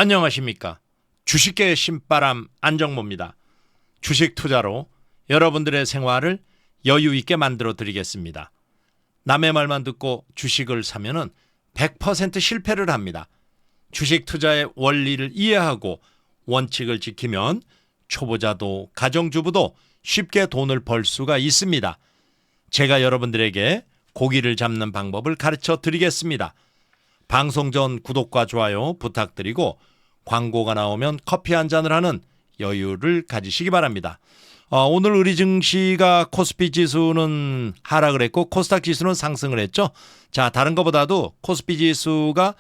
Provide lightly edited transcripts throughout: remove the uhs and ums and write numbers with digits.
안녕하십니까. 주식계의 신바람 안정모입니다. 주식 투자로 여러분들의 생활을 여유 있게 만들어 드리겠습니다. 남의 말만 듣고 주식을 사면은 100% 실패를 합니다. 주식 투자의 원리를 이해하고 원칙을 지키면 초보자도 가정주부도 쉽게 돈을 벌 수가 있습니다. 제가 여러분들에게 고기를 잡는 방법을 가르쳐 드리겠습니다. 방송 전 구독과 좋아요 부탁드리고 광고가 나오면 커피 한 잔을 하는 여유를 가지시기 바랍니다. 오늘 우리 증시가 코스피 지수는 하락을 했고 코스닥 지수는 상승을 했죠. 자, 다른 것보다도 코스피 지수가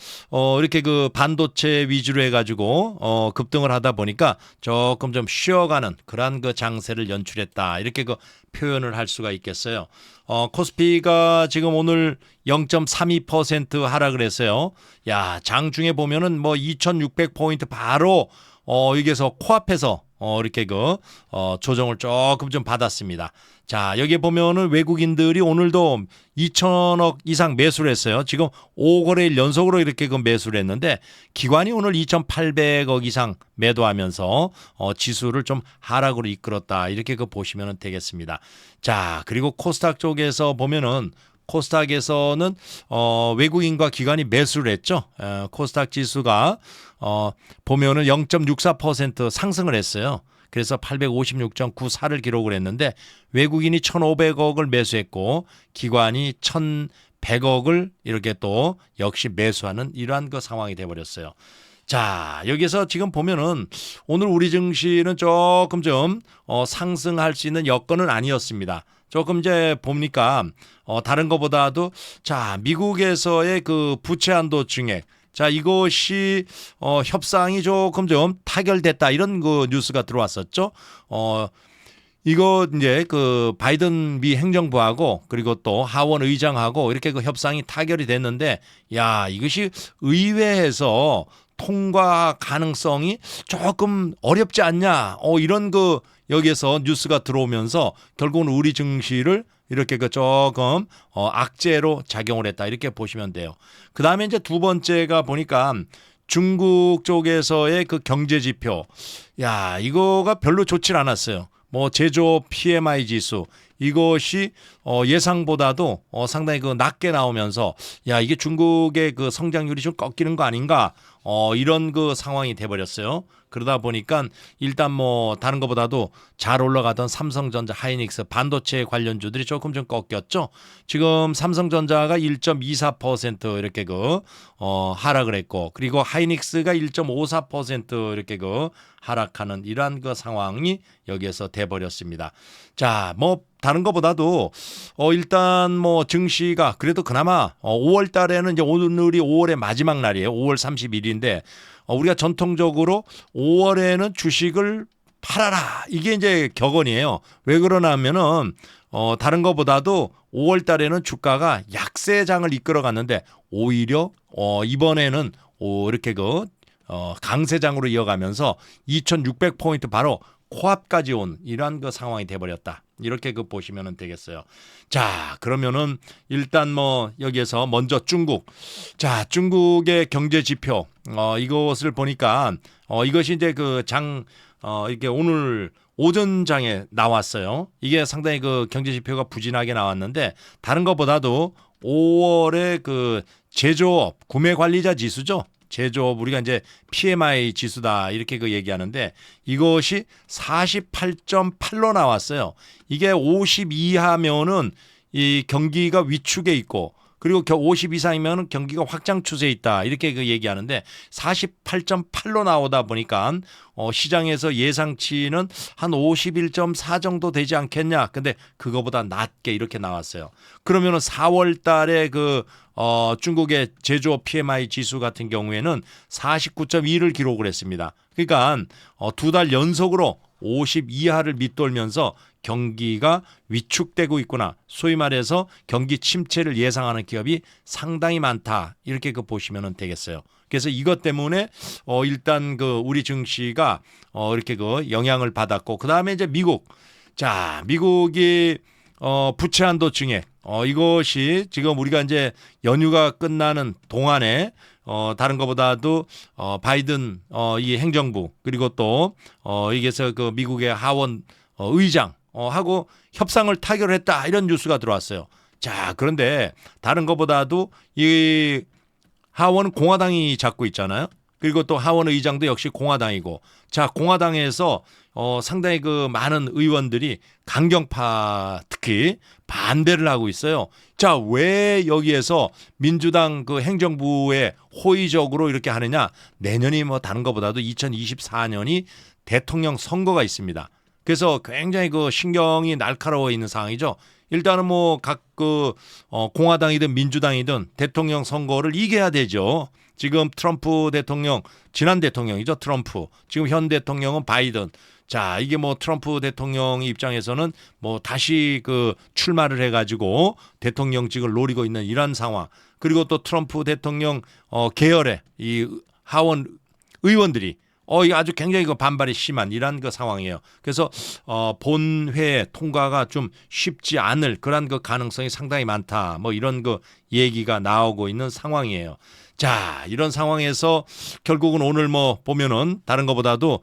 이렇게 그 반도체 위주로 해가지고 급등을 하다 보니까 조금 좀 쉬어가는 그러한 그 장세를 연출했다. 이렇게 그 표현을 할 수가 있겠어요. 코스피가 지금 오늘 0.32% 하락을 했어요. 야, 장중에 보면은 뭐 2,600포인트 바로 여기서 코앞에서 이렇게 조정을 조금 좀 받았습니다. 자, 여기 보면은 외국인들이 오늘도 2천억 이상 매수를 했어요. 지금 5거래일 연속으로 이렇게 매수를 했는데 기관이 오늘 2,800억 이상 매도하면서 지수를 좀 하락으로 이끌었다. 이렇게 보시면 되겠습니다. 자, 그리고 코스닥 쪽에서 보면은 코스닥에서는 외국인과 기관이 매수를 했죠. 코스닥 지수가 보면은 0.64% 상승을 했어요. 그래서 856.94를 기록을 했는데 외국인이 1,500억을 매수했고 기관이 1,100억을 이렇게 또 역시 매수하는 이러한 그 상황이 돼버렸어요. 자, 여기서 지금 보면은 오늘 우리 증시는 조금 좀 상승할 수 있는 여건은 아니었습니다. 조금 이제 보니까 다른 것보다도 자, 미국에서의 그 부채 한도 증액, 자, 이것이 협상이 조금 좀 타결됐다 이런 그 뉴스가 들어왔었죠. 이거 이제 그 바이든 미 행정부하고 그리고 또 하원 의장하고 이렇게 그 협상이 타결이 됐는데 야, 이것이 의회에서 통과 가능성이 조금 어렵지 않냐. 이런 그 여기에서 뉴스가 들어오면서 결국은 우리 증시를 이렇게 그 조금 악재로 작용을 했다. 이렇게 보시면 돼요. 그 다음에 이제 두 번째가 보니까 중국 쪽에서의 그 경제 지표. 야, 이거가 별로 좋질 않았어요. 뭐 제조업 PMI 지수 이것이 예상보다도 상당히 그 낮게 나오면서 야, 이게 중국의 그 성장률이 좀 꺾이는 거 아닌가 이런 그 상황이 돼버렸어요. 그러다 보니까 일단 뭐 다른 것보다도 잘 올라가던 삼성전자, 하이닉스 반도체 관련주들이 조금 좀 꺾였죠. 지금 삼성전자가 1.24% 이렇게 하락을 했고 그리고 하이닉스가 1.54% 이렇게 하락하는 이러한 그 상황이 여기에서 돼버렸습니다. 자, 뭐 다른 것보다도 일단 뭐 증시가 그래도 그나마 5월 달에는 이제 오늘이 5월의 마지막 날이에요. 5월 31일인데 우리가 전통적으로 5월에는 주식을 팔아라. 이게 이제 격언이에요. 왜 그러냐면은 다른 것보다도 5월 달에는 주가가 약세장을 이끌어 갔는데 오히려 이번에는 이렇게 강세장으로 이어가면서 2,600포인트 바로 코앞까지 온 이러한 그 상황이 돼버렸다. 이렇게 보시면 되겠어요. 자, 그러면은 일단 뭐 여기에서 먼저 중국. 자, 중국의 경제 지표. 이것을 보니까 이것이 이제 이게 오늘 오전장에 나왔어요. 이게 상당히 그 경제 지표가 부진하게 나왔는데 다른 것보다도 5월에 그 제조업 구매 관리자 지수죠. 제조업 우리가 이제 PMI 지수다 이렇게 얘기하는데 이것이 48.8로 나왔어요. 이게 50 이하면은 이 경기가 위축에 있고 그리고 50 이상이면 경기가 확장 추세에 있다 이렇게 얘기하는데 48.8로 나오다 보니까 시장에서 예상치는 한 51.4 정도 되지 않겠냐. 근데 그거보다 낮게 이렇게 나왔어요. 그러면은 4월 달에 중국의 제조업 PMI 지수 같은 경우에는 49.2를 기록을 했습니다. 그러니까 두 달 연속으로 50 이하를 밑돌면서 경기가 위축되고 있구나. 소위 말해서 경기 침체를 예상하는 기업이 상당히 많다. 이렇게 보시면 되겠어요. 그래서 이것 때문에 일단 우리 증시가 이렇게 영향을 받았고 그다음에 이제 미국. 자, 미국이 부채 한도 증액 이것이 지금 우리가 이제 연휴가 끝나는 동안에 다른 것보다도 바이든 이 행정부 그리고 또 이게서 그 미국의 하원 의장 하고 협상을 타결했다 이런 뉴스가 들어왔어요. 자, 그런데 다른 것보다도 이 하원은 공화당이 잡고 있잖아요. 그리고 또 하원 의장도 역시 공화당이고, 자, 공화당에서 상당히 그 많은 의원들이 강경파 특히 반대를 하고 있어요. 자, 왜 여기에서 민주당 그 행정부에 호의적으로 이렇게 하느냐? 내년이 뭐 다른 것보다도 2024년이 대통령 선거가 있습니다. 그래서 굉장히 그 신경이 날카로워 있는 상황이죠. 일단은 뭐 각 그 공화당이든 민주당이든 대통령 선거를 이겨야 되죠. 지금 트럼프 대통령, 지난 대통령이죠. 트럼프. 지금 현 대통령은 바이든. 자, 이게 뭐 트럼프 대통령 입장에서는 뭐 다시 그 출마를 해가지고 대통령직을 노리고 있는 이런 상황. 그리고 또 트럼프 대통령 계열의 이 하원 의원들이 이게 아주 굉장히 그 반발이 심한 이런 그 상황이에요. 그래서 본회 통과가 좀 쉽지 않을 그런 그 가능성이 상당히 많다. 뭐 이런 그 얘기가 나오고 있는 상황이에요. 자, 이런 상황에서 결국은 오늘 뭐 보면은 다른 것보다도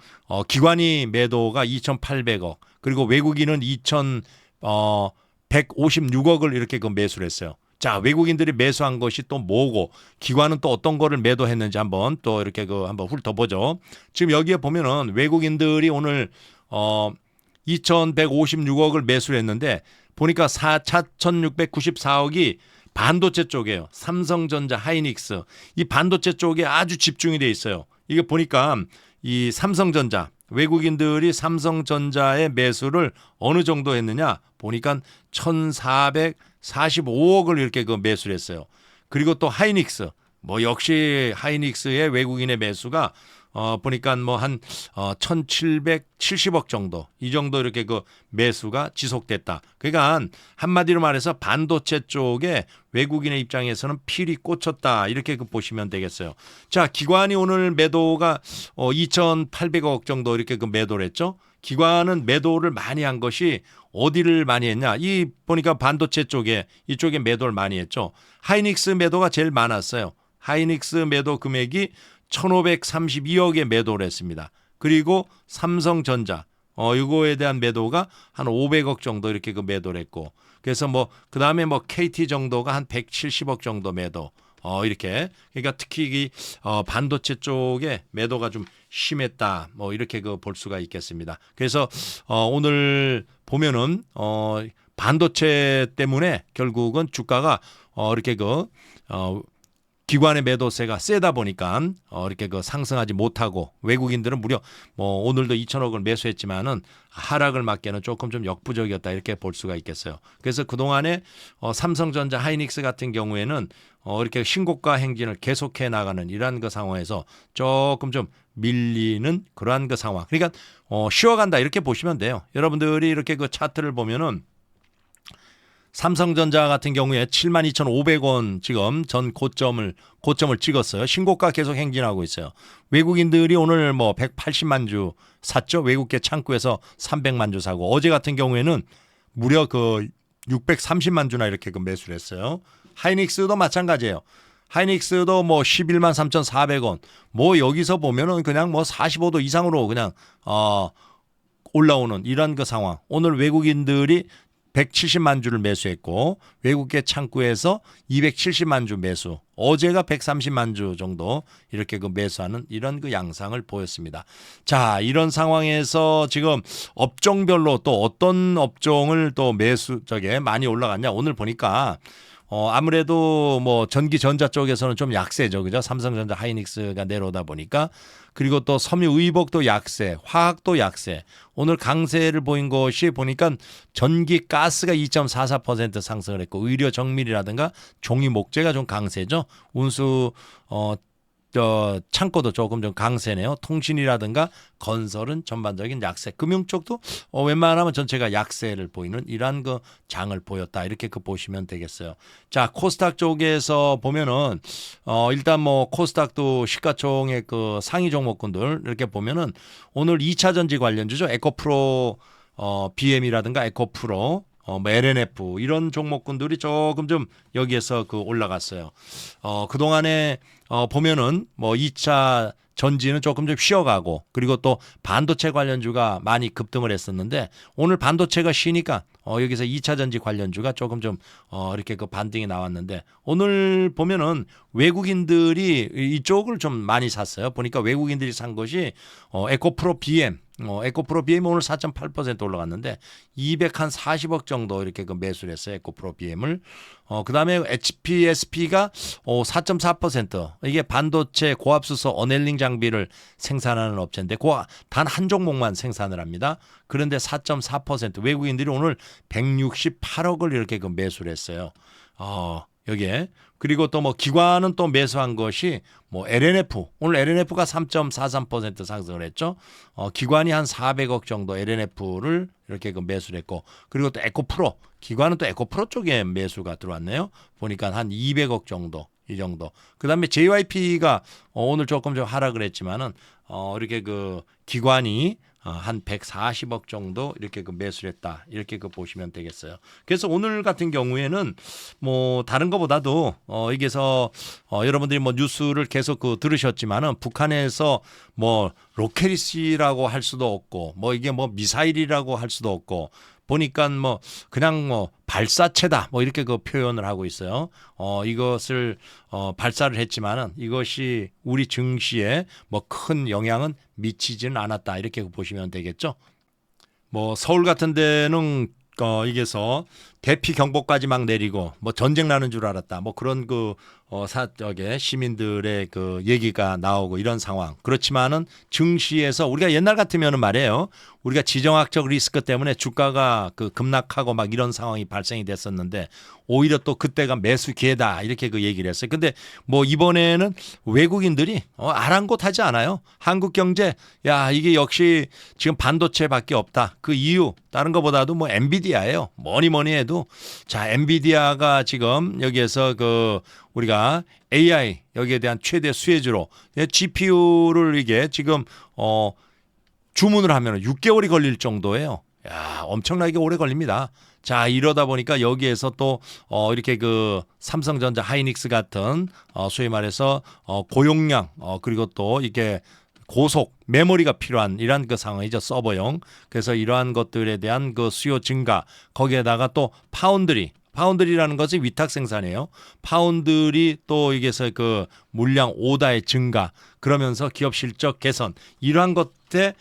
기관이 매도가 2,800억 그리고 외국인은 2,156억을 이렇게 그 매수를 했어요. 자, 외국인들이 매수한 것이 또 뭐고 기관은 또 어떤 거를 매도했는지 한번 또 이렇게 그 한번 훑어보죠. 지금 여기에 보면은 외국인들이 오늘 2,156억을 매수를 했는데 보니까 4,694억이 반도체 쪽이에요. 삼성전자, 하이닉스. 이 반도체 쪽에 아주 집중이 돼 있어요. 이게 보니까 이 삼성전자, 외국인들이 삼성전자의 매수를 어느 정도 했느냐? 보니까 1,445억을 이렇게 그 매수를 했어요. 그리고 또 하이닉스. 뭐 역시 하이닉스의 외국인의 매수가 보니까 뭐 한 1,770억 정도 이 정도 이렇게 그 매수가 지속됐다. 그러니까 한마디로 말해서 반도체 쪽에 외국인의 입장에서는 필이 꽂혔다 이렇게 그 보시면 되겠어요. 자, 기관이 오늘 매도가 2,800억 정도 이렇게 그 매도를 했죠. 기관은 매도를 많이 한 것이 어디를 많이 했냐? 이 보니까 반도체 쪽에 이쪽에 매도를 많이 했죠. 하이닉스 매도가 제일 많았어요. 하이닉스 매도 금액이 1,532억에 매도를 했습니다. 그리고 삼성전자 이거에 대한 매도가 한 500억 정도 이렇게 그 매도를 했고, 그래서 뭐 그다음에 뭐 KT 정도가 한 170억 정도 매도 이렇게. 그러니까 특히 이 반도체 쪽에 매도가 좀 심했다. 뭐 이렇게 그 볼 수가 있겠습니다. 그래서 오늘 보면은 반도체 때문에 결국은 주가가 이렇게 그 기관의 매도세가 세다 보니까 이렇게 그 상승하지 못하고 외국인들은 무려 뭐 오늘도 2천억을 매수했지만은 하락을 맞기에는 조금 좀 역부족이었다 이렇게 볼 수가 있겠어요. 그래서 그동안에 삼성전자, 하이닉스 같은 경우에는 이렇게 신고가 행진을 계속해 나가는 이러한 그 상황에서 조금 좀 밀리는 그러한 그 상황. 그러니까 쉬어간다 이렇게 보시면 돼요. 여러분들이 이렇게 그 차트를 보면은 삼성전자 같은 경우에 72,500원 지금 전 고점을 찍었어요. 신고가 계속 행진하고 있어요. 외국인들이 오늘 뭐 180만 주 샀죠. 외국계 창구에서 300만 주 사고, 어제 같은 경우에는 무려 그 630만 주나 이렇게 그 매수를 했어요. 하이닉스도 마찬가지예요. 하이닉스도 뭐 11만 3,400원. 뭐 여기서 보면은 그냥 뭐 45도 이상으로 그냥 올라오는 이런 그 상황. 오늘 외국인들이 170만 주를 매수했고 외국계 창구에서 270만 주 매수, 어제가 130만 주 정도 이렇게 그 매수하는 이런 그 양상을 보였습니다. 자, 이런 상황에서 지금 업종별로 또 어떤 업종을 또 매수 저게 많이 올라갔냐? 오늘 보니까 아무래도 뭐 전기 전자 쪽에서는 좀 약세죠. 그죠? 삼성전자, 하이닉스가 내려오다 보니까. 그리고 또 섬유의복도 약세, 화학도 약세. 오늘 강세를 보인 것이 보니까 전기 가스가 2.44% 상승을 했고, 의료 정밀이라든가 종이 목재가 좀 강세죠. 운수 창고도 조금 좀 강세네요. 통신이라든가 건설은 전반적인 약세. 금융 쪽도 웬만하면 전체가 약세를 보이는 이러한 그 장을 보였다. 이렇게 그 보시면 되겠어요. 자, 코스닥 쪽에서 보면은 일단 뭐 코스닥도 시가총액 그 상위 종목군들 이렇게 보면은 오늘 2차 전지 관련주죠. 에코프로 BM이라든가 에코프로 뭐 LNF 이런 종목군들이 조금 좀 여기에서 그 올라갔어요. 그동안에 보면은 뭐 2차 전지는 조금 좀 쉬어가고 그리고 또 반도체 관련주가 많이 급등을 했었는데 오늘 반도체가 쉬니까 여기서 2차 전지 관련주가 조금 좀 이렇게 그 반등이 나왔는데 오늘 보면은 외국인들이 이쪽을 좀 많이 샀어요. 보니까 외국인들이 산 것이 에코프로 BM 에코프로 BM 오늘 4.8% 올라갔는데 240억 정도 이렇게 그 매수를 했어요. 에코프로 BM을. 그다음에 HPSP가 4.4% 이게 반도체 고압수소 어넬링 장비를 생산하는 업체인데 단 한 종목만 생산을 합니다. 그런데 4.4% 외국인들이 오늘 168억을 이렇게 그 매수를 했어요. 여기에 그리고 또 뭐 기관은 또 매수한 것이 뭐 LNF 오늘 LNF가 3.43% 상승을 했죠. 기관이 한 400억 정도 LNF를 이렇게 그 매수를 했고 그리고 또 에코프로 기관은 또 에코프로 쪽에 매수가 들어왔네요. 보니까 한 200억 정도 이 정도. 그다음에 JYP가 오늘 조금 좀 하락을 했지만은 이렇게 그 기관이 한 140억 정도 이렇게 그 매수를 했다. 이렇게 그 보시면 되겠어요. 그래서 오늘 같은 경우에는 뭐 다른 것보다도 여기서 여러분들이 뭐 뉴스를 계속 그 들으셨지만은 북한에서 뭐 로켓이라고 할 수도 없고 뭐 이게 뭐 미사일이라고 할 수도 없고 보니까 뭐 그냥 뭐 발사체다 뭐 이렇게 그 표현을 하고 있어요. 이것을 발사를 했지만은 이것이 우리 증시에 뭐 큰 영향은 미치지는 않았다 이렇게 보시면 되겠죠. 뭐 서울 같은 데는 이게서 대피 경보까지 막 내리고 뭐 전쟁 나는 줄 알았다. 뭐 그런 그 사적의 시민들의 그 얘기가 나오고 이런 상황. 그렇지만은 증시에서 우리가 옛날 같으면은 말이에요. 우리가 지정학적 리스크 때문에 주가가 그 급락하고 막 이런 상황이 발생이 됐었는데 오히려 또 그때가 매수 기회다 이렇게 그 얘기를 했어요. 근데 뭐 이번에는 외국인들이 아랑곳하지 않아요. 한국 경제 야 이게 역시 지금 반도체밖에 없다. 그 이유 다른 것보다도 뭐 엔비디아예요. 뭐니 해도 자 엔비디아가 지금 여기에서 그 우리가 AI 여기에 대한 최대 수혜주로 GPU를 이게 지금 주문을 하면 6개월이 걸릴 정도예요. 야, 엄청나게 오래 걸립니다. 자, 이러다 보니까 여기에서 또 이렇게 그 삼성전자 하이닉스 같은 소위 말해서 고용량 그리고 또 이게 고속 메모리가 필요한 이러한 그 상황이죠. 서버용. 그래서 이러한 것들에 대한 그 수요 증가 거기에다가 또 파운드리라는 것이 위탁 생산이에요. 파운드리 또 이게서 그 물량 오다의 증가 그러면서 기업 실적 개선 이러한 것에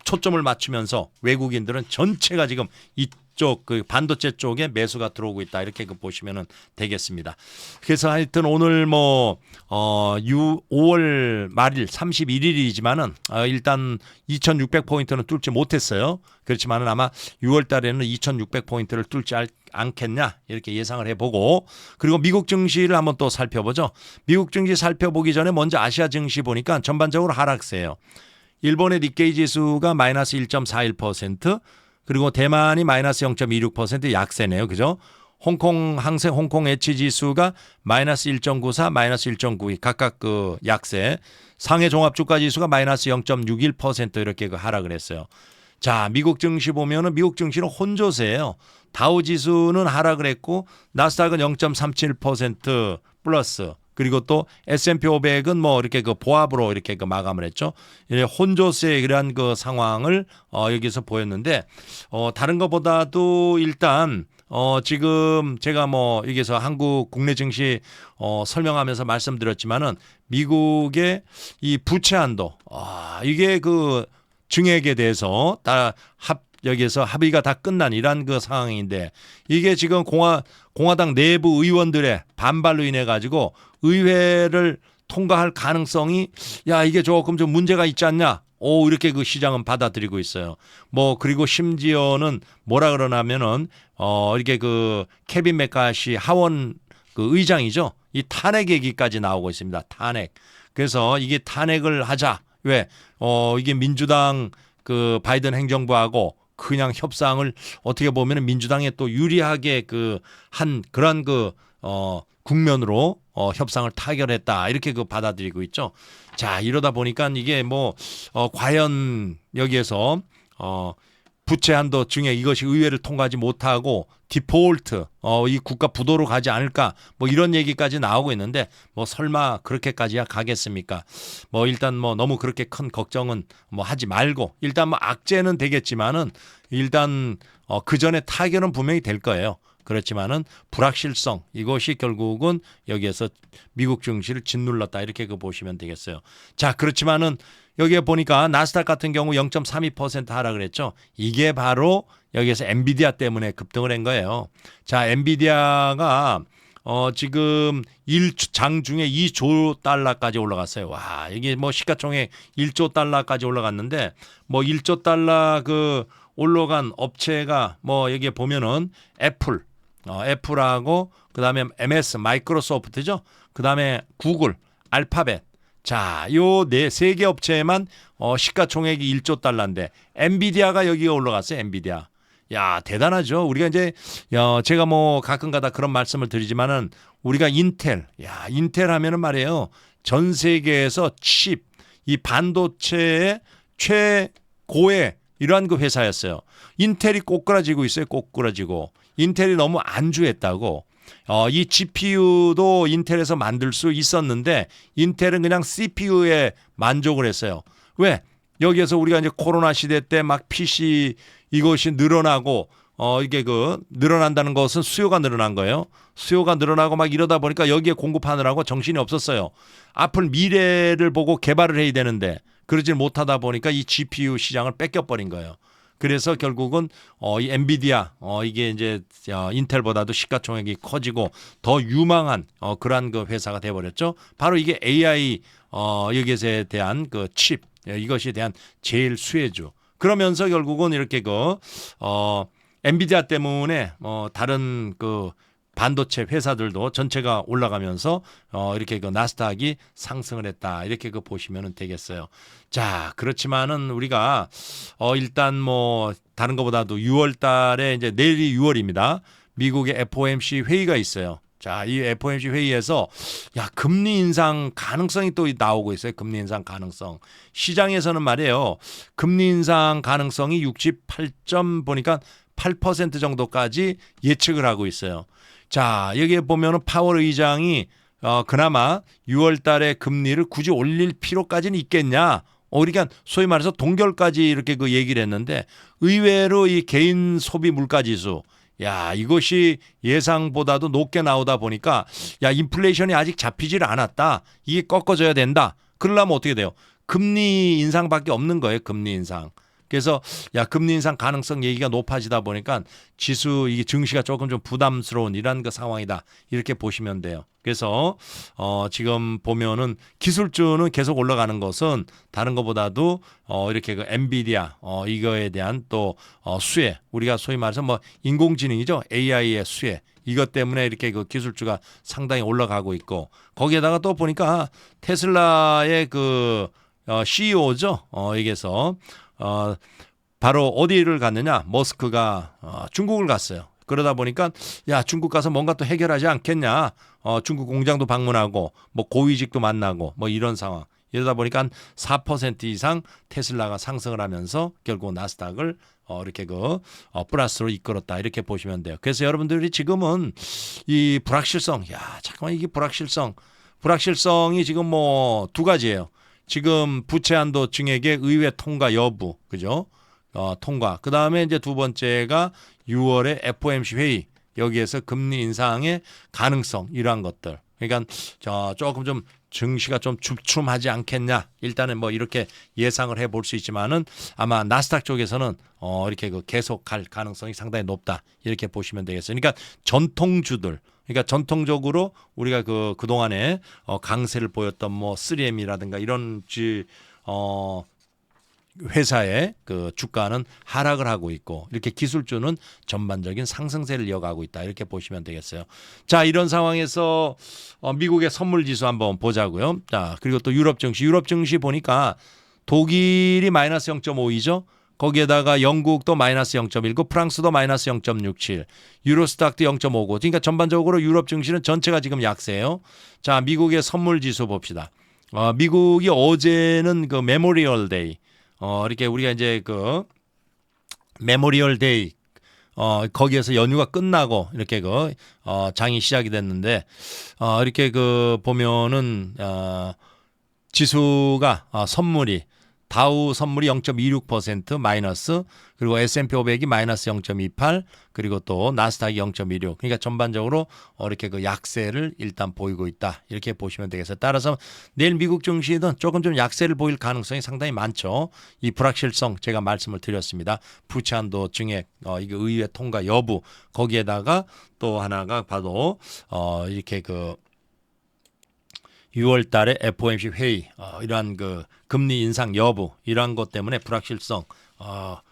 초점을 맞추면서 외국인들은 전체가 지금 이쪽 그 반도체 쪽에 매수가 들어오고 있다 이렇게 그 보시면은 되겠습니다. 그래서 하여튼 오늘 뭐 5월 말일 31일이지만은 일단 2,600포인트는 뚫지 못했어요. 그렇지만은 아마 6월 달에는 2,600포인트를 뚫지 않겠냐 이렇게 예상을 해보고 그리고 미국 증시를 한번 또 살펴보죠. 미국 증시 살펴보기 전에 먼저 아시아 증시 보니까 전반적으로 하락세예요. 일본의 니케이 지수가 마이너스 1.41% 그리고 대만이 마이너스 0.26% 약세네요. 그죠? 홍콩 항생 홍콩 H 지수가 마이너스 1.94 마이너스 1.92 각각 그 약세 상해 종합주가 지수가 마이너스 0.61% 이렇게 그 하락을 했어요. 자, 미국 증시 보면은 미국 증시는 혼조세예요. 다우 지수는 하락을 했고 나스닥은 0.37% 플러스 그리고 또 S&P 500은 뭐 이렇게 그 보합으로 이렇게 그 마감을 했죠. 혼조세의 그런 그 상황을 여기서 보였는데 다른 것보다도 일단 지금 제가 뭐 여기서 한국 국내 증시 설명하면서 말씀드렸지만은 미국의 이 부채 한도 이게 그 증액에 대해서 다 여기에서 합의가 다 끝난 이런 그 상황인데 이게 지금 공화당 내부 의원들의 반발로 인해 가지고 의회를 통과할 가능성이 야 이게 조금 좀 문제가 있지 않냐? 이렇게 그 시장은 받아들이고 있어요. 뭐 그리고 심지어는 뭐라 그러냐면은 이렇게 그 케빈 맥카시 하원 그 의장이죠. 이 탄핵 얘기까지 나오고 있습니다. 탄핵. 그래서 이게 탄핵을 하자. 왜? 이게 민주당 그 바이든 행정부하고 그냥 협상을 어떻게 보면 민주당에 또 유리하게 그 한 그런 그 국면으로 협상을 타결했다 이렇게 그 받아들이고 있죠. 자 이러다 보니까 이게 뭐 과연 여기에서 부채 한도 증액 이것이 의회를 통과하지 못하고 디폴트 이 국가 부도로 가지 않을까 뭐 이런 얘기까지 나오고 있는데 뭐 설마 그렇게까지야 가겠습니까? 뭐 일단 뭐 너무 그렇게 큰 걱정은 뭐 하지 말고 일단 뭐 악재는 되겠지만은 일단 그 전에 타결은 분명히 될 거예요. 그렇지만은 불확실성 이것이 결국은 여기에서 미국 증시를 짓눌렀다 이렇게 보시면 되겠어요. 자, 그렇지만은 여기에 보니까 나스닥 같은 경우 0.32% 하락을 했죠. 이게 바로 여기에서 엔비디아 때문에 급등을 한 거예요. 자, 엔비디아가 지금 장 중에 2조 달러까지 올라갔어요. 와, 이게 뭐 시가총액 1조 달러까지 올라갔는데 뭐 1조 달러 그 올라간 업체가 뭐 여기에 보면은 애플하고 그다음에 MS 마이크로소프트죠. 그다음에 구글, 알파벳. 자, 요 세 개 업체에만 시가총액이 1조 달러인데 엔비디아가 여기가 올라갔어요. 엔비디아. 야, 대단하죠. 우리가 이제 제가 뭐 가끔가다 그런 말씀을 드리지만은 우리가 인텔 하면은 말이에요. 전 세계에서 칩, 이 반도체의 최고의 이러한 그 회사였어요. 인텔이 꼬꾸라지고 있어요. 꼬꾸라지고. 인텔이 너무 안주했다고. 이 GPU도 인텔에서 만들 수 있었는데 인텔은 그냥 CPU에 만족을 했어요. 왜? 여기에서 우리가 이제 코로나 시대 때 막 PC 이것이 늘어나고 이게 그 늘어난다는 것은 수요가 늘어난 거예요. 수요가 늘어나고 막 이러다 보니까 여기에 공급하느라고 정신이 없었어요. 앞을 미래를 보고 개발을 해야 되는데 그러지 못하다 보니까 이 GPU 시장을 뺏겨버린 거예요. 그래서 결국은 이 엔비디아 이게 이제 인텔보다도 시가총액이 커지고 더 유망한 그러한 그 회사가 돼버렸죠. 바로 이게 AI 여기에 대한 그 칩 이것에 대한 제일 수혜주. 그러면서 결국은 이렇게 엔비디아 때문에 다른 그 반도체 회사들도 전체가 올라가면서 이렇게 그 나스닥이 상승을 했다 이렇게 보시면 되겠어요. 자, 그렇지만은 우리가 일단 뭐 다른 것보다도 6월달에 이제 내일이 6월입니다. 미국의 FOMC 회의가 있어요. 자, 이 FOMC 회의에서 금리 인상 가능성이 또 나오고 있어요. 금리 인상 가능성. 시장에서는 말이에요. 금리 인상 가능성이 68점 보니까 8% 정도까지 예측을 하고 있어요. 자, 여기에 보면은 파월 의장이 그나마 6월 달에 금리를 굳이 올릴 필요까지는 있겠냐? 그러니까 소위 말해서 동결까지 이렇게 그 얘기를 했는데 의외로 이 개인 소비 물가 지수 이것이 예상보다도 높게 나오다 보니까 인플레이션이 아직 잡히질 않았다. 이게 꺾어져야 된다. 그러려면 어떻게 돼요? 금리 인상밖에 없는 거예요. 금리 인상. 그래서 금리 인상 가능성 얘기가 높아지다 보니까 지수 이게 증시가 조금 좀 부담스러운 이런 그 상황이다 이렇게 보시면 돼요. 그래서 지금 보면은 기술주는 계속 올라가는 것은 다른 것보다도 이렇게 그 엔비디아 이거에 대한 또 수혜 우리가 소위 말해서 뭐 인공지능이죠 AI의 수혜 이것 때문에 이렇게 그 기술주가 상당히 올라가고 있고 거기에다가 또 보니까 테슬라의 그 CEO죠 여기에서 바로 어디를 갔느냐? 머스크가 중국을 갔어요. 그러다 보니까 중국 가서 뭔가 또 해결하지 않겠냐? 중국 공장도 방문하고 뭐 고위직도 만나고 뭐 이런 상황. 이러다 보니까 4% 이상 테슬라가 상승을 하면서 결국 나스닥을 이렇게 플러스로 이끌었다 이렇게 보시면 돼요. 그래서 여러분들이 지금은 이 불확실성, 잠깐만 이게 불확실성이 지금 뭐 두 가지예요. 지금 부채 한도 증액의 의회 통과 여부, 그죠? 통과. 그 다음에 이제 두 번째가 6월에 FOMC 회의 여기에서 금리 인상의 가능성 이러한 것들. 그러니까 조금 좀 증시가 좀 주춤하지 않겠냐. 일단은 뭐 이렇게 예상을 해볼 수 있지만은 아마 나스닥 쪽에서는 이렇게 계속 갈 가능성이 상당히 높다 이렇게 보시면 되겠어요. 그러니까 전통주들. 그러니까 전통적으로 우리가 그동안에 강세를 보였던 뭐 3M이라든가 이런 회사의 그 주가는 하락을 하고 있고 이렇게 기술주는 전반적인 상승세를 이어가고 있다 이렇게 보시면 되겠어요. 자, 이런 상황에서 미국의 선물 지수 한번 보자고요. 자, 그리고 또 유럽 증시 보니까 독일이 마이너스 0.52죠. 거기에다가 영국도 마이너스 0.19, 프랑스도 마이너스 0.67, 유로스닥도 0.59. 그러니까 전반적으로 유럽 증시는 전체가 지금 약세예요. 자, 미국의 선물 지수 봅시다. 미국이 어제는 그 메모리얼 데이, 이렇게 우리가 이제 메모리얼 데이 거기에서 연휴가 끝나고 이렇게 장이 시작이 됐는데 이렇게 보면은 지수가 선물이 다우 선물이 0.26% 마이너스, 그리고 S&P 500이 마이너스 0.28, 그리고 또 나스닥이 0.16. 그러니까 전반적으로 이렇게 약세를 일단 보이고 있다, 이렇게 보시면 되겠어요. 따라서 내일 미국 증시는 조금 좀 약세를 보일 가능성이 상당히 많죠. 이 불확실성 제가 말씀을 드렸습니다. 부채 한도 증액, 이게 의회 통과 여부, 거기에다가 또 하나가 봐도 이렇게 6월 달에 FOMC 회의, 이러한 금리 인상 여부, 이러한 것 때문에 불확실성,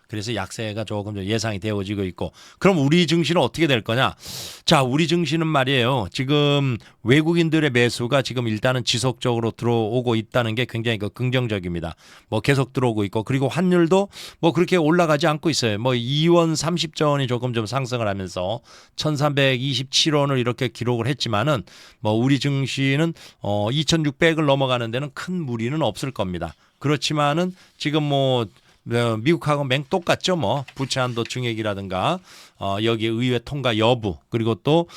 그래서 약세가 조금 좀 예상이 되어지고 있고. 그럼 우리 증시는 어떻게 될 거냐? 자, 우리 증시는 말이에요, 지금 외국인들의 매수가 지금 일단은 지속적으로 들어오고 있다는 게 굉장히 긍정적입니다. 뭐 계속 들어오고 있고, 그리고 환율도 뭐 그렇게 올라가지 않고 있어요. 뭐 2원 30전이 조금 좀 상승을 하면서 1327원을 이렇게 기록을 했지만은 뭐 우리 증시는 2600을 넘어가는 데는 큰 무리는 없을 겁니다. 그렇지만은 지금 뭐 미국하고 똑같죠. 뭐 부채 한도 증액이라든가 여기 의회 통과 여부, 그리고 또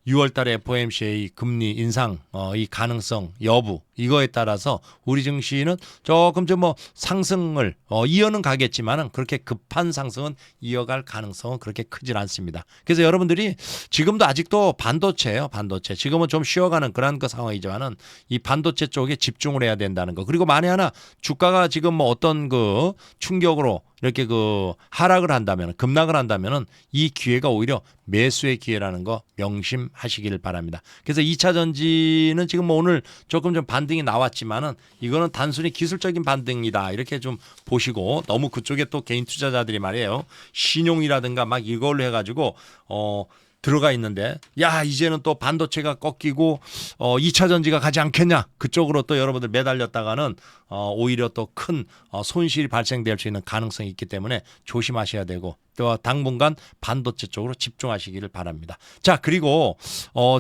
6월 달에 FOMC 금리 인상 이 가능성 여부, 이거에 따라서 우리 증시는 조금 좀 뭐 상승을 이어는 가겠지만은 그렇게 급한 상승은 이어갈 가능성은 그렇게 크질 않습니다. 그래서 여러분들이 지금도 아직도 반도체예요. 반도체 지금은 좀 쉬어가는 그런 상황이지만은 이 반도체 쪽에 집중을 해야 된다는 거. 그리고 만에 하나 주가가 지금 뭐 어떤 충격으로 이렇게 하락을 한다면, 급락을 한다면은 이 기회가 오히려 매수의 기회라는 거 명심하시길 바랍니다. 그래서 2차 전지는 지금 뭐 오늘 조금 좀 반등이 나왔지만은 이거는 단순히 기술적인 반등이다, 이렇게 좀 보시고, 너무 그쪽에 또 개인 투자자들이 말이에요, 신용이라든가 막 이걸로 해가지고 들어가 있는데, 야 이제는 또 반도체가 꺾이고 2차 전지가 가지 않겠냐, 그쪽으로 또 여러분들 매달렸다가는 오히려 또 큰 손실이 발생될 수 있는 가능성이 있기 때문에 조심하셔야 되고, 또 당분간 반도체 쪽으로 집중하시기를 바랍니다. 자, 그리고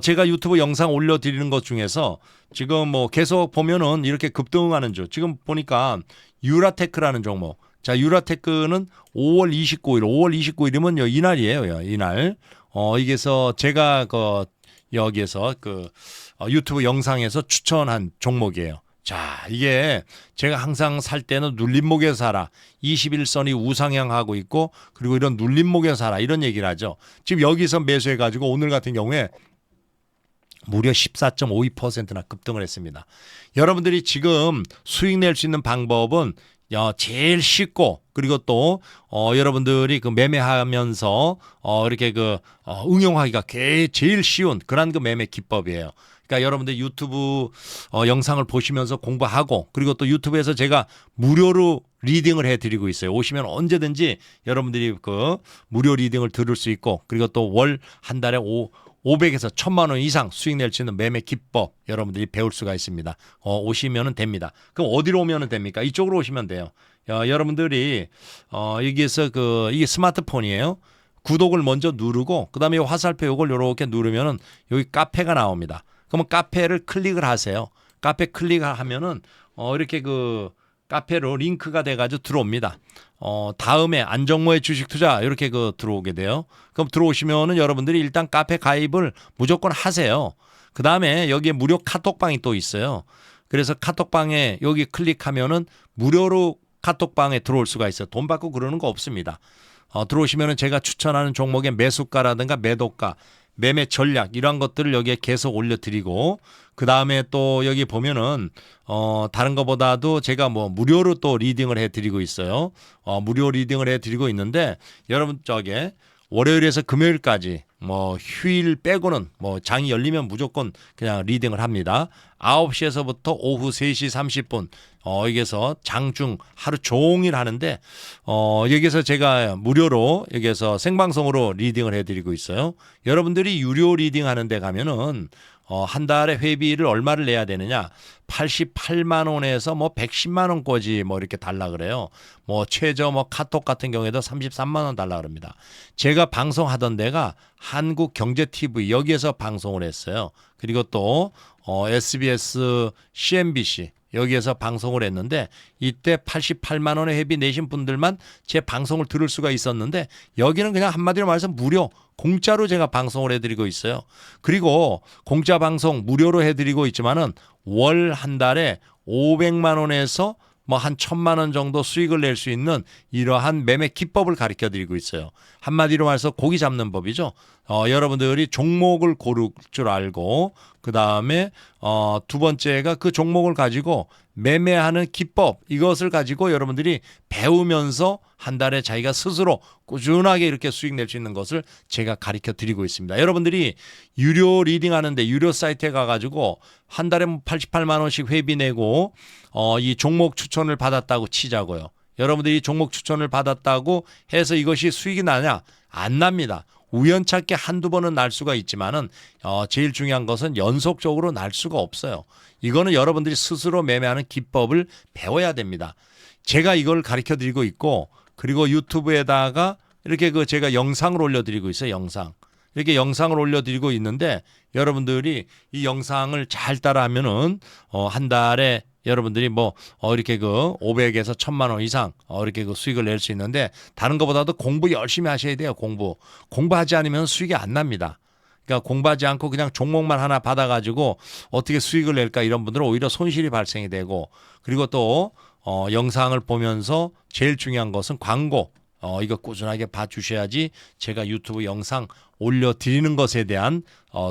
제가 유튜브 영상 올려드리는 것 중에서 지금 뭐 계속 보면은 이렇게 급등하는 지금 보니까 유라테크라는 종목. 자, 유라테크는 5월 29일이면 이날이에요. 이날. 이게서 제가 여기에서 유튜브 영상에서 추천한 종목이에요. 자, 이게 제가 항상 살 때는 눌림목에서 사라, 21선이 우상향하고 있고, 그리고 이런 눌림목에서 사라, 이런 얘기를 하죠. 지금 여기서 매수해가지고 오늘 같은 경우에 무려 14.52%나 급등을 했습니다. 여러분들이 지금 수익 낼 수 있는 방법은 제일 쉽고, 그리고 또 여러분들이 매매하면서 이렇게 응용하기가 제일 쉬운 그런 매매 기법이에요. 그러니까 여러분들 유튜브 영상을 보시면서 공부하고, 그리고 또 유튜브에서 제가 무료로 리딩을 해드리고 있어요. 오시면 언제든지 여러분들이 무료 리딩을 들을 수 있고, 그리고 또 월 한 달에 500에서 1000만 원 이상 수익 낼 수 있는 매매 기법 여러분들이 배울 수가 있습니다. 오시면은 됩니다. 그럼 어디로 오면은 됩니까? 이쪽으로 오시면 돼요. 여러분들이 여기에서 이게 스마트폰이에요. 구독을 먼저 누르고, 그다음에 화살표 요걸 이렇게 누르면은 여기 카페가 나옵니다. 그러면 카페를 클릭을 하세요. 카페 클릭하면은 이렇게 카페로 링크가 돼가지고 들어옵니다. 다음에 안정모의 주식 투자 이렇게 들어오게 돼요. 그럼 들어오시면은 여러분들이 일단 카페 가입을 무조건 하세요. 그 다음에 여기에 무료 카톡방이 또 있어요. 그래서 카톡방에 여기 클릭하면은 무료로 카톡방에 들어올 수가 있어요. 돈 받고 그러는 거 없습니다. 들어오시면은 제가 추천하는 종목의 매수가라든가 매도가, 매매 전략, 이러한 것들을 여기에 계속 올려드리고, 그 다음에 또 여기 보면은 다른 것보다도 제가 뭐 무료로 또 리딩을 해드리고 있어요. 무료 리딩을 해드리고 있는데, 여러분 월요일에서 금요일까지 뭐 휴일 빼고는 뭐 장이 열리면 무조건 그냥 리딩을 합니다. 9시에서부터 오후 3시 30분 여기서 장중 하루 종일 하는데, 여기서 제가 무료로 여기서 생방송으로 리딩을 해드리고 있어요. 여러분들이 유료 리딩 하는 데 가면은 한 달에 회비를 얼마를 내야 되느냐, 88만 원에서 뭐 110만 원까지 뭐 이렇게 달라 그래요. 뭐 최저 뭐 카톡 같은 경우에도 33만 원 달라 그럽니다. 제가 방송하던 데가 한국경제TV, 여기에서 방송을 했어요. 그리고 또 SBS, CNBC, 여기에서 방송을 했는데 이때 88만 원의 회비 내신 분들만 제 방송을 들을 수가 있었는데 여기는 그냥 한마디로 말해서 무료 공짜로 제가 방송을 해드리고 있어요. 그리고 공짜 방송 무료로 해드리고 있지만은 월 한 달에 500만 원에서 뭐 한 1,000만 원 정도 수익을 낼 수 있는 이러한 매매 기법을 가르쳐 드리고 있어요. 한마디로 말해서 고기 잡는 법이죠. 여러분들이 종목을 고를 줄 알고 그다음에 두 번째가 그 종목을 가지고 매매하는 기법 이것을 가지고 여러분들이 배우면서 한 달에 자기가 스스로 꾸준하게 이렇게 수익 낼 수 있는 것을 제가 가르쳐 드리고 있습니다. 여러분들이 유료 리딩 하는데 유료 사이트에 가가지고 한 달에 88만 원씩 회비 내고 이 종목 추천을 받았다고 치자고요. 여러분들이 종목 추천을 받았다고 해서 이것이 수익이 나냐? 안 납니다. 우연찮게 한두 번은 날 수가 있지만은 제일 중요한 것은 연속적으로 날 수가 없어요. 이거는 여러분들이 스스로 매매하는 기법을 배워야 됩니다. 제가 이걸 가르쳐 드리고 있고 그리고 유튜브에다가 이렇게 제가 영상을 올려드리고 있어요. 이렇게 영상을 올려드리고 있는데 여러분들이 이 영상을 잘 따라하면은 한 달에 여러분들이 이렇게 500에서 1,000만 원 이상 이렇게 수익을 낼 수 있는데 다른 것보다도 공부 열심히 하셔야 돼요. 공부하지 않으면 수익이 안 납니다. 그러니까 공부하지 않고 그냥 종목만 하나 받아가지고 어떻게 수익을 낼까 이런 분들은 오히려 손실이 발생이 되고 그리고 또 영상을 보면서 제일 중요한 것은 광고 이거 꾸준하게 봐주셔야지 제가 유튜브 영상 올려드리는 것에 대한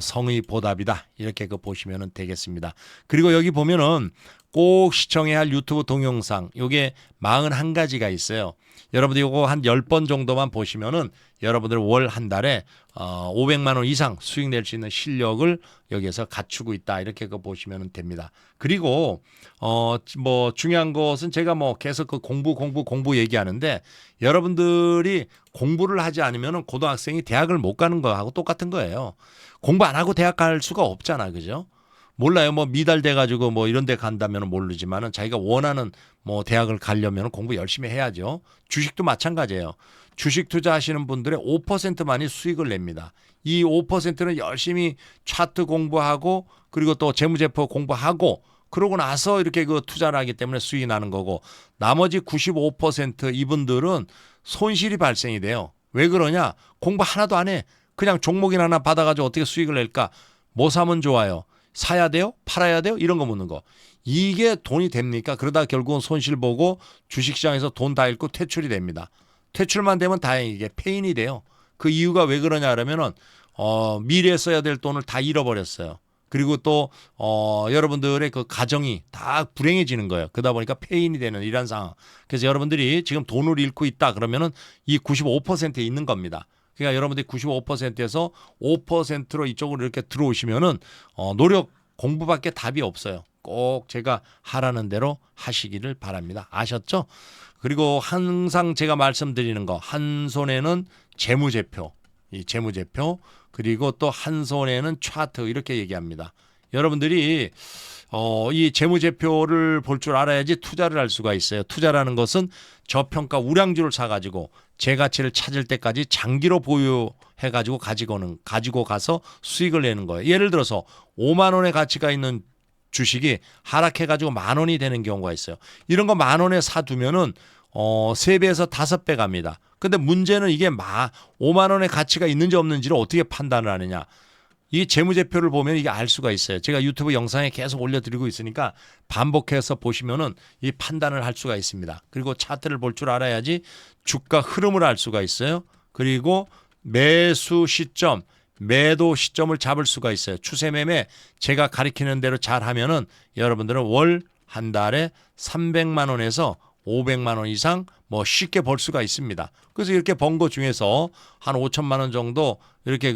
성의 보답이다 이렇게 보시면 되겠습니다. 그리고 여기 보면은 꼭 시청해야 할 유튜브 동영상 요게 41가지가 있어요. 여러분들 이거 한 10번 정도만 보시면은 여러분들 월 한 달에 500만 원 이상 수익 낼 수 있는 실력을 여기에서 갖추고 있다 이렇게 보시면 됩니다. 그리고 중요한 것은 제가 계속 공부 얘기하는데 여러분들이 공부를 하지 않으면 고등학생이 대학을 못 가는 거하고 똑같은 거예요. 공부 안 하고 대학 갈 수가 없잖아, 그죠? 몰라요. 미달돼 가지고 이런 데 간다면 모르지만은 자기가 원하는 대학을 가려면 공부 열심히 해야죠. 주식도 마찬가지예요. 주식 투자하시는 분들의 5%만이 수익을 냅니다. 이 5%는 열심히 차트 공부하고 그리고 또 재무제표 공부하고 그러고 나서 이렇게 투자를 하기 때문에 수익이 나는 거고 나머지 95% 이분들은 손실이 발생이 돼요. 왜 그러냐? 공부 하나도 안 해. 그냥 종목이나 하나 받아가지고 어떻게 수익을 낼까? 뭐 사면 좋아요? 사야 돼요? 팔아야 돼요? 이런 거 묻는 거. 이게 돈이 됩니까? 그러다 결국은 손실 보고 주식시장에서 돈 다 잃고 퇴출이 됩니다. 퇴출만 되면 다행히 이게 폐인이 돼요. 그 이유가 왜 그러냐 그러면은 미래에 써야 될 돈을 다 잃어버렸어요. 그리고 또 여러분들의 그 가정이 다 불행해지는 거예요. 그러다 보니까 폐인이 되는 이런 상황. 그래서 여러분들이 지금 돈을 잃고 있다 그러면은 이 95%에 있는 겁니다. 그러니까 여러분들이 95%에서 5%로 이쪽으로 이렇게 들어오시면은 노력 공부밖에 답이 없어요. 꼭 제가 하라는 대로 하시기를 바랍니다. 아셨죠? 그리고 항상 제가 말씀드리는 거 한 손에는 재무제표, 이 재무제표 그리고 또 한 손에는 차트 이렇게 얘기합니다. 여러분들이 이 재무제표를 볼 줄 알아야지 투자를 할 수가 있어요. 투자라는 것은 저평가 우량주를 사가지고 제 가치를 찾을 때까지 장기로 보유해가지고 가지고 가서 수익을 내는 거예요. 예를 들어서 5만 원의 가치가 있는 주식이 하락해가지고 10,000원이 되는 경우가 있어요. 이런 거 10,000원에 사두면은 3배에서 5배 갑니다. 근데 문제는 이게 5만 원의 가치가 있는지 없는지를 어떻게 판단을 하느냐. 이 재무제표를 보면 이게 알 수가 있어요. 제가 유튜브 영상에 계속 올려드리고 있으니까 반복해서 보시면은 이 판단을 할 수가 있습니다. 그리고 차트를 볼 줄 알아야지 주가 흐름을 알 수가 있어요. 그리고 매수 시점, 매도 시점을 잡을 수가 있어요. 추세 매매 제가 가리키는 대로 잘 하면은 여러분들은 월 한 달에 300만 원에서 500만 원 이상 쉽게 벌 수가 있습니다. 그래서 이렇게 번 거 중에서 한 5천만 원 정도 이렇게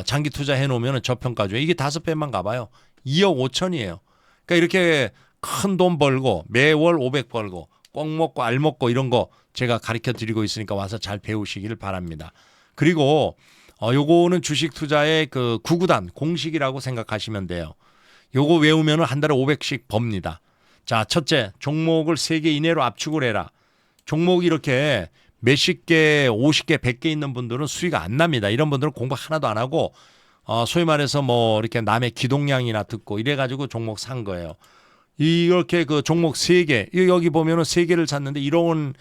장기 투자해 놓으면 저평가죠. 이게 5배만 가봐요. 2억 5천이에요. 그러니까 이렇게 큰 돈 벌고 매월 500 벌고 꼭 먹고 알 먹고 이런 거 제가 가르쳐 드리고 있으니까 와서 잘 배우시기를 바랍니다. 그리고 요거는 주식 투자의 그 구구단 공식이라고 생각하시면 돼요. 요거 외우면 한 달에 500씩 법니다. 자, 첫째, 종목을 3개 이내로 압축을 해라. 종목이 이렇게 몇십 개, 50개, 100개 있는 분들은 수익 안 납니다. 이런 분들은 공부 하나도 안 하고 소위 말해서 이렇게 남의 기동량이나 듣고 이래가지고 종목 산 거예요. 이렇게 그 종목 3개, 여기 보면은 3개를 샀는데 1억 원,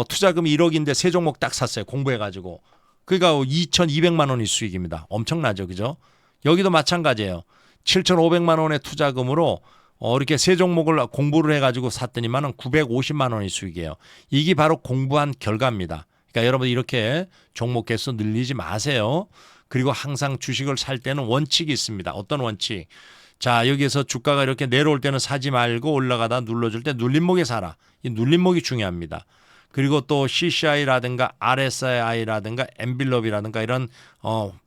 투자금이 1억인데 3종목 딱 샀어요. 공부해가지고. 그러니까 2,200만 원이 수익입니다. 엄청나죠. 그죠? 여기도 마찬가지예요. 7,500만 원의 투자금으로 이렇게 3종목을 공부를 해가지고 샀더니만은 950만 원이 수익이에요. 이게 바로 공부한 결과입니다. 그러니까 여러분 이렇게 종목 개수 늘리지 마세요. 그리고 항상 주식을 살 때는 원칙이 있습니다. 어떤 원칙? 자, 여기에서 주가가 이렇게 내려올 때는 사지 말고 올라가다 눌러줄 때 눌림목에 사라. 이 눌림목이 중요합니다. 그리고 또 CCI라든가 RSI라든가 엔빌롭이라든가 이런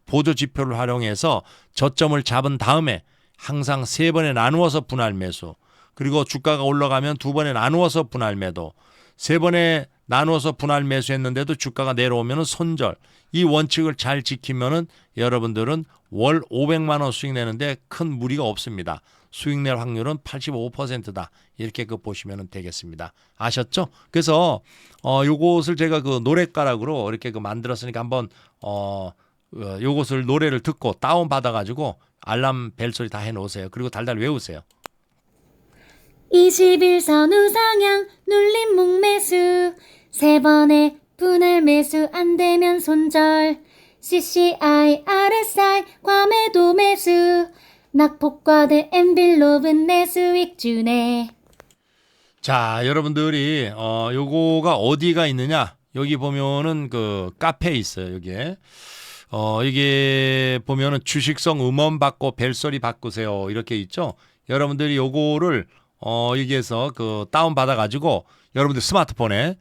보조 지표를 활용해서 저점을 잡은 다음에 항상 3번에 나누어서 분할 매수, 그리고 주가가 올라가면 2번에 나누어서 분할 매도, 3번에 나누어서 분할 매수했는데도 주가가 내려오면 손절. 이 원칙을 잘 지키면은 여러분들은 월 500만 원 수익 내는데 큰 무리가 없습니다. 수익 낼 확률은 85%다. 이렇게 보시면 되겠습니다. 아셨죠? 그래서 요것을 제가 그 노랫가락으로 이렇게 만들었으니까 한번 요것을 노래를 듣고 다운 받아 가지고 알람 벨소리 다 해 놓으세요. 그리고 달달 외우세요. 21선 우상향 눌림목 매수 3번에 분할 매수 안되면 손절 CCI, RSI 과매도 매수 낙폭과대 엔빌롭은 내 수익 주네. 자, 여러분들이 요거가 어디가 있느냐? 여기 보면은 그 카페에 있어요. 여기에. 이게 보면은 주식성 음원 받고 벨소리 바꾸세요. 이렇게 있죠? 여러분들이 요거를 여기에서 그 다운 받아 가지고 여러분들 스마트폰에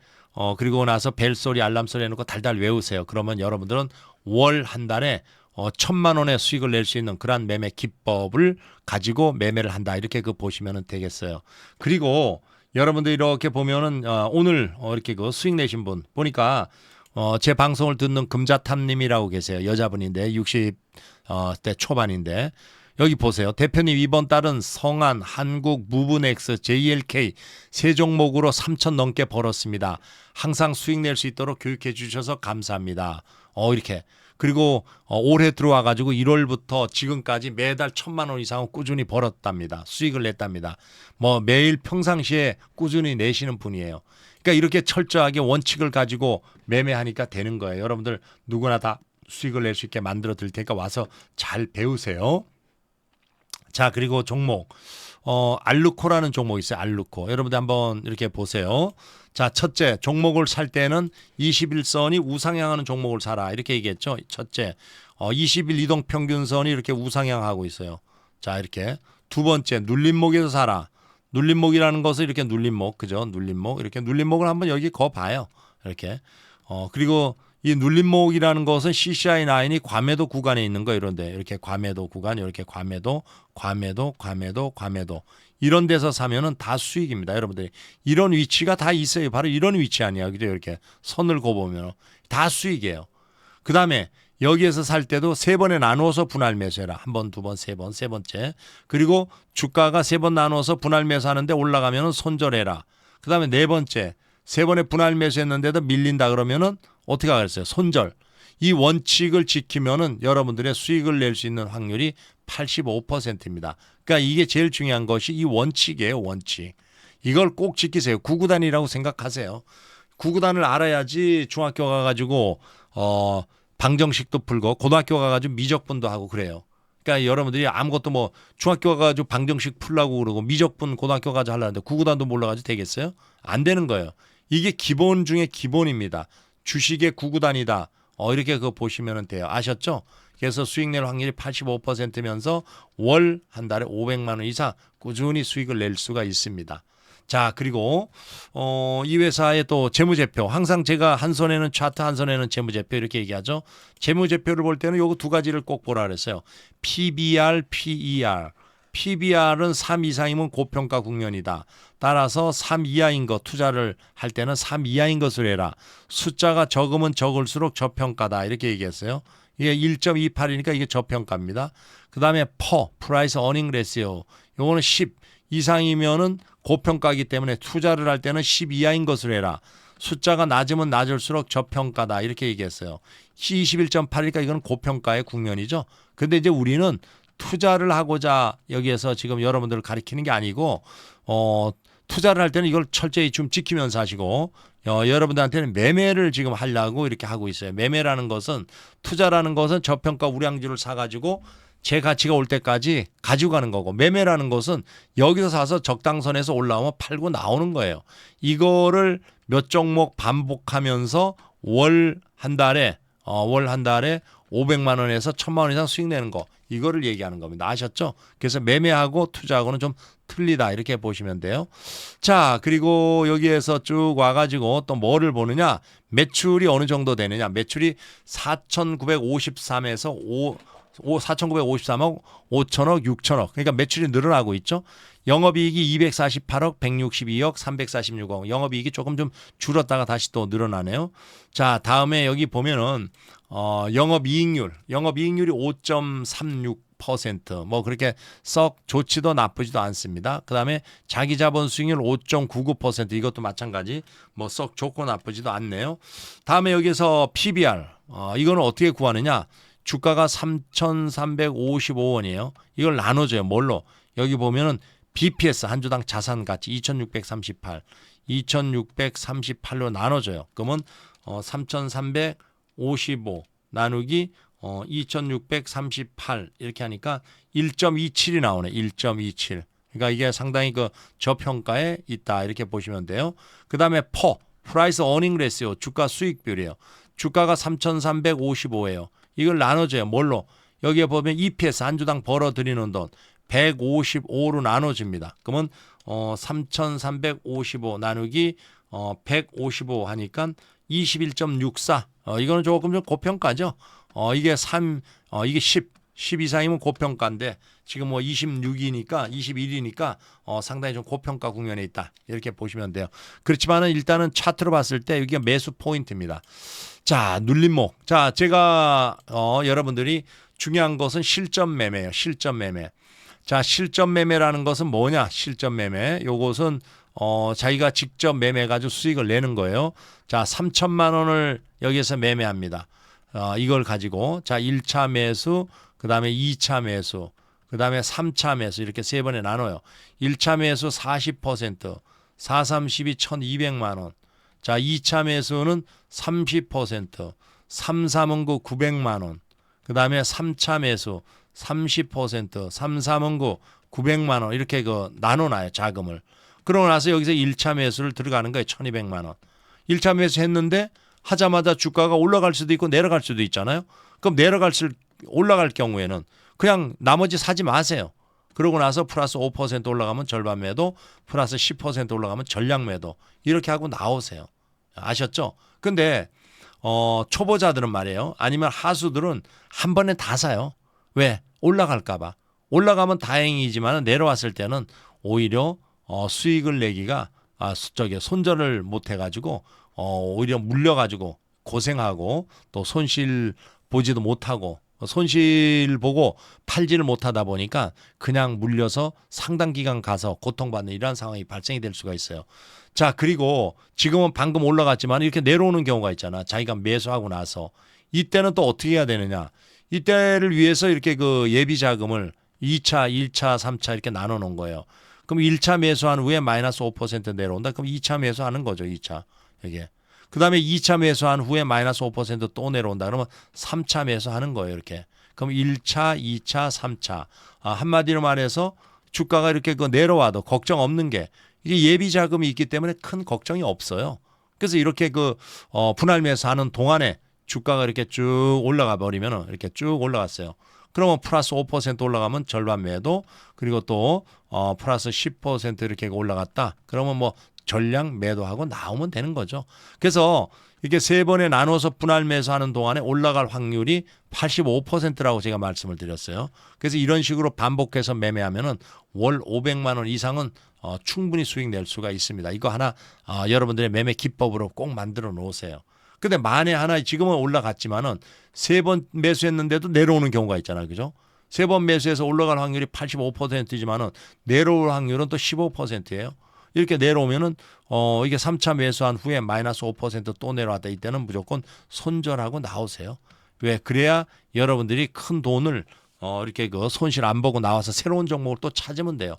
그리고 나서 벨소리 알람소리 해놓고 달달 외우세요. 그러면 여러분들은 월 한 달에 1,000만 원의 수익을 낼 수 있는 그러한 매매 기법을 가지고 매매를 한다. 이렇게 보시면 되겠어요. 그리고 여러분들 이렇게 보면은 오늘 이렇게 그 수익 내신 분 보니까 제 방송을 듣는 금자탑님이라고 계세요. 여자분인데 60대 초반인데 여기 보세요. 대표님 이번 달은 성한, 한국, 무브넥스, JLK 세 종목으로 3천 넘게 벌었습니다. 항상 수익 낼 수 있도록 교육해 주셔서 감사합니다. 이렇게. 그리고 올해 들어와 가지고 1월부터 지금까지 매달 1,000만 원 이상은 꾸준히 벌었답니다. 수익을 냈답니다. 매일 평상시에 꾸준히 내시는 분이에요. 그러니까 이렇게 철저하게 원칙을 가지고 매매하니까 되는 거예요. 여러분들 누구나 다 수익을 낼 수 있게 만들어 드릴 테니까 와서 잘 배우세요. 자, 그리고 종목 알루코라는 종목이 있어요. 알루코. 여러분들 한번 이렇게 보세요. 자, 첫째, 종목을 살 때는 21선이 우상향하는 종목을 사라. 이렇게 얘기했죠. 첫째, 20일 이동 평균선이 이렇게 우상향하고 있어요. 자, 이렇게. 두 번째, 눌림목에서 사라. 눌림목이라는 것을 이렇게 눌림목, 그죠? 눌림목. 이렇게 눌림목을 한번 여기 봐요. 이렇게. 그리고 이 눌림목이라는 것은 CCI 라인이 과매도 구간에 있는 거 이런데 이렇게 과매도 구간, 이렇게 과매도 이런 데서 사면은 다 수익입니다. 여러분들이 이런 위치가 다 있어요. 바로 이런 위치 아니야. 그죠? 이렇게 선을 그어보면 다 수익이에요. 그 다음에 여기에서 살 때도 3번에 나누어서 분할 매수해라. 한 번, 두 번, 세 번, 세 번째. 그리고 주가가 3번 나누어서 분할 매수하는데 올라가면은 손절해라. 그 다음에 네 번째, 3번에 분할 매수했는데도 밀린다 그러면은 어떻게 하겠어요? 손절. 이 원칙을 지키면은 여러분들의 수익을 낼 수 있는 확률이 85%입니다. 그러니까 이게 제일 중요한 것이 이 원칙이에요. 원칙. 이걸 꼭 지키세요. 구구단이라고 생각하세요. 구구단을 알아야지 중학교 가가지고 방정식도 풀고 고등학교 가가지고 미적분도 하고 그래요. 그러니까 여러분들이 아무것도 중학교 가가지고 방정식 풀라고 그러고 미적분 고등학교 가서 하려는데 구구단도 몰라가지고 되겠어요? 안 되는 거예요. 이게 기본 중에 기본입니다. 주식의 구구단이다. 이렇게 보시면 돼요. 아셨죠? 그래서 수익 낼 확률이 85%면서 월 한 달에 500만 원 이상 꾸준히 수익을 낼 수가 있습니다. 자, 그리고 이 회사의 또 재무제표. 항상 제가 한 손에는 차트, 한 손에는 재무제표 이렇게 얘기하죠. 재무제표를 볼 때는 요거 두 가지를 꼭 보라 그랬어요. PBR, PER. PBR은 3 이상이면 고평가 국면이다. 따라서 3 이하인 것 투자를 할 때는 3 이하인 것을 해라. 숫자가 적으면 적을수록 저평가다. 이렇게 얘기했어요. 이게 1.28이니까 이게 저평가입니다. 그 다음에 Price Earning Ratio. 요거는 10 이상이면은 고평가이기 때문에 투자를 할 때는 10 이하인 것을 해라. 숫자가 낮으면 낮을수록 저평가다. 이렇게 얘기했어요. 21.8이니까 이건 고평가의 국면이죠. 근데 이제 우리는 투자를 하고자 여기에서 지금 여러분들을 가리키는 게 아니고 투자를 할 때는 이걸 철저히 좀 지키면서 하시고 여러분들한테는 매매를 지금 하려고 이렇게 하고 있어요. 매매라는 것은 투자라는 것은 저평가 우량주를 사가지고 제 가치가 올 때까지 가지고 가는 거고 매매라는 것은 여기서 사서 적당선에서 올라오면 팔고 나오는 거예요. 이거를 몇 종목 반복하면서 월 한 달에 500만 원에서 1000만 원 이상 수익 내는 거 이거를 얘기하는 겁니다. 아셨죠? 그래서 매매하고 투자하고는 좀 틀리다 이렇게 보시면 돼요. 자, 그리고 여기에서 쭉 와가지고 또 뭐를 보느냐? 매출이 어느 정도 되느냐? 매출이 4,953에서 4,953억, 5천억, 6천억. 그러니까 매출이 늘어나고 있죠. 영업이익이 248억, 162억, 346억. 영업이익이 조금 좀 줄었다가 다시 또 늘어나네요. 자, 다음에 여기 보면은 영업이익률이 5.36%. 뭐 그렇게 썩 좋지도 나쁘지도 않습니다. 그다음에 자기자본 수익률 5.99%. 이것도 마찬가지. 뭐 썩 좋고 나쁘지도 않네요. 다음에 여기서 PBR. 이거는 어떻게 구하느냐? 주가가 3,355원이에요. 이걸 나눠줘요. 뭘로? 여기 보면은 BPS 한 주당 자산 가치 2,638로 나눠줘요. 그러면 3,355 나누기 2,638 이렇게 하니까 1.27이 나오네. 1.27. 그러니까 이게 상당히 그 저평가에 있다 이렇게 보시면 돼요. 그다음에 프라이스 어닝 레시오 주가 수익 비율이에요. 주가가 3,355예요. 이걸 나눠줘요. 뭘로? 여기에 보면 EPS 한 주당 벌어들이는 돈 155로 나눠집니다. 그러면 3,355 나누기 155 하니까 21.64. 이거는 조금 좀 고평가죠. 이게 10 이상이면 고평가인데 지금 뭐 26이니까 21이니까 상당히 좀 고평가 국면에 있다. 이렇게 보시면 돼요. 그렇지만은 일단은 차트로 봤을 때 이게 매수 포인트입니다. 자, 눌림목. 자, 제가 여러분들이 중요한 것은 실전 매매예요. 실전 매매. 자, 실전 매매라는 것은 뭐냐? 실전 매매. 요것은 자기가 직접 매매 가지고 수익을 내는 거예요. 자, 3천만 원을 여기에서 매매합니다. 이걸 가지고 자, 1차 매수, 그다음에 2차 매수, 그다음에 3차 매수 이렇게 세 번에 나눠요. 1차 매수 40%, 4, 3, 12, 1,200만 원. 자, 2차 매수는 30%, 3, 3은 그 900만 원. 그다음에 3차 매수 30%, 3, 3은 그 900만 원 이렇게 그 나눠놔요, 자금을. 그러고 나서 여기서 1차 매수를 들어가는 거예요, 1,200만 원. 1차 매수 했는데 하자마자 주가가 올라갈 수도 있고 내려갈 수도 있잖아요. 그럼 올라갈 경우에는 그냥 나머지 사지 마세요. 그러고 나서 플러스 5% 올라가면 절반 매도, 플러스 10% 올라가면 전량 매도 이렇게 하고 나오세요. 아셨죠? 근데 초보자들은 말이에요. 아니면 하수들은 한 번에 다 사요. 왜? 올라갈까 봐. 올라가면 다행이지만 내려왔을 때는 오히려 수익을 내기가 손절을 못 해가지고 오히려 물려가지고 고생하고 또 손실 보지도 못하고 손실 보고 팔지를 못하다 보니까 그냥 물려서 상당 기간 가서 고통받는 이러한 상황이 발생이 될 수가 있어요. 자, 그리고 지금은 방금 올라갔지만 이렇게 내려오는 경우가 있잖아. 자기가 매수하고 나서 이때는 또 어떻게 해야 되느냐. 이때를 위해서 이렇게 그 예비 자금을 2차, 1차, 3차 이렇게 나눠 놓은 거예요. 그럼 1차 매수한 후에 마이너스 5% 내려온다. 그럼 2차 매수하는 거죠. 2차. 이게. 그다음에 2차 매수한 후에 마이너스 5% 또 내려온다. 그러면 3차 매수하는 거예요. 이렇게. 그럼 1차, 2차, 3차. 한마디로 말해서 주가가 이렇게 그 내려와도 걱정 없는 게 이게 예비 자금이 있기 때문에 큰 걱정이 없어요. 그래서 이렇게 그 분할 매수하는 동안에 주가가 이렇게 쭉 올라가 버리면 이렇게 쭉 올라갔어요. 그러면 플러스 5% 올라가면 절반 매도, 그리고 또 플러스 10% 이렇게 올라갔다. 그러면 뭐 전량 매도하고 나오면 되는 거죠. 그래서 이렇게 세 번에 나눠서 분할 매수하는 동안에 올라갈 확률이 85%라고 제가 말씀을 드렸어요. 그래서 이런 식으로 반복해서 매매하면은 월 500만 원 이상은 충분히 수익 낼 수가 있습니다. 이거 하나 여러분들의 매매 기법으로 꼭 만들어 놓으세요. 근데 만에 하나 지금은 올라갔지만은 세 번 매수했는데도 내려오는 경우가 있잖아요. 그죠? 세 번 매수해서 올라갈 확률이 85%지만은 내려올 확률은 또 15%예요. 이렇게 내려오면은 이게 3차 매수한 후에 마이너스 5% 내려왔다. 이때는 무조건 손절하고 나오세요. 왜? 그래야 여러분들이 큰 돈을 이렇게 그 손실 안 보고 나와서 새로운 종목을 또 찾으면 돼요.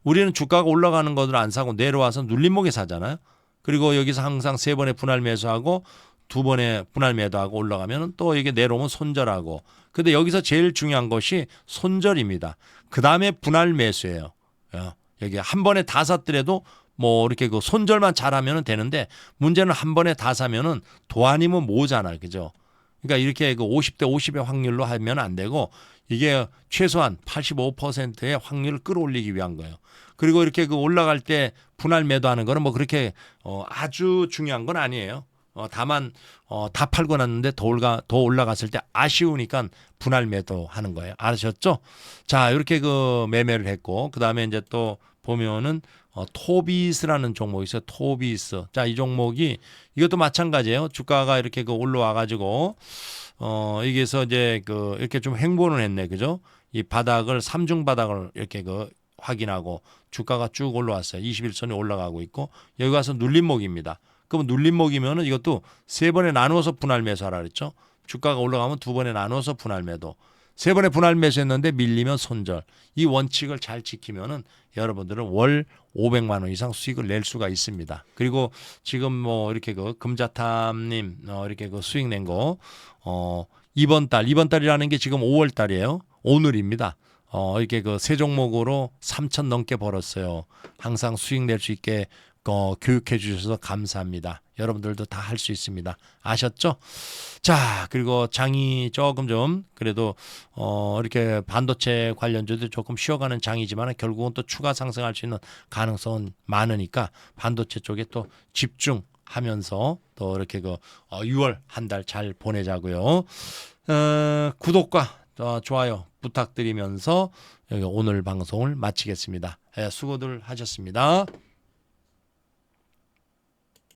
우리는 주가가 올라가는 것을 안 사고 내려와서 눌림목에 사잖아요. 그리고 여기서 항상 3번의 분할 매수하고 2번의 분할 매도하고 올라가면 또 이게 내려오면 손절하고. 근데 여기서 제일 중요한 것이 손절입니다. 그 다음에 분할 매수예요. 여기 한 번에 다 샀더라도 뭐 이렇게 그 손절만 잘하면 되는데 문제는 한 번에 다 사면은 도안이면 모자나, 그죠? 그러니까 이렇게 그 50대 50의 확률로 하면 안 되고 이게 최소한 85%의 확률을 끌어올리기 위한 거예요. 그리고 이렇게 그 올라갈 때 분할 매도하는 거는 뭐 그렇게 아주 중요한 건 아니에요. 다만 다 팔고 났는데 더 올라갔을 때 아쉬우니까 분할 매도하는 거예요. 아셨죠? 자, 이렇게 그 매매를 했고 그다음에 이제 또 보면은 토비스라는 종목이 있어요. 토비스. 자, 이 종목이 이것도 마찬가지예요. 주가가 이렇게 그 올라와 가지고 여기서 이제 그 이렇게 좀 횡보는 했네. 그죠? 이 바닥을 삼중 바닥을 이렇게 그 확인하고 주가가 쭉 올라왔어요. 21선이 올라가고 있고 여기 가서 눌림목입니다. 그럼 눌림목이면은 이것도 3번에 나누어서 분할 매수하라 그랬죠. 주가가 올라가면 2번에 나누어서 분할 매도. 3번에 분할 매수했는데 밀리면 손절. 이 원칙을 잘 지키면은 여러분들은 월 500만 원 이상 수익을 낼 수가 있습니다. 그리고 지금 뭐 이렇게 그 금자탐님 이렇게 그 수익 낸 거 이번 달이라는 게 지금 5월 달이에요. 오늘입니다. 이렇게 그 세 종목으로 3천 넘게 벌었어요. 항상 수익 낼 수 있게 교육해 주셔서 감사합니다. 여러분들도 다 할 수 있습니다. 아셨죠? 자, 그리고 장이 조금 좀 그래도 이렇게 반도체 관련주도 조금 쉬어가는 장이지만 결국은 또 추가 상승할 수 있는 가능성은 많으니까 반도체 쪽에 또 집중하면서 또 이렇게 그 6월 한 달 잘 보내자고요. 구독과 좋아요 부탁드리면서 오늘 방송을 마치겠습니다. 수고들 하셨습니다.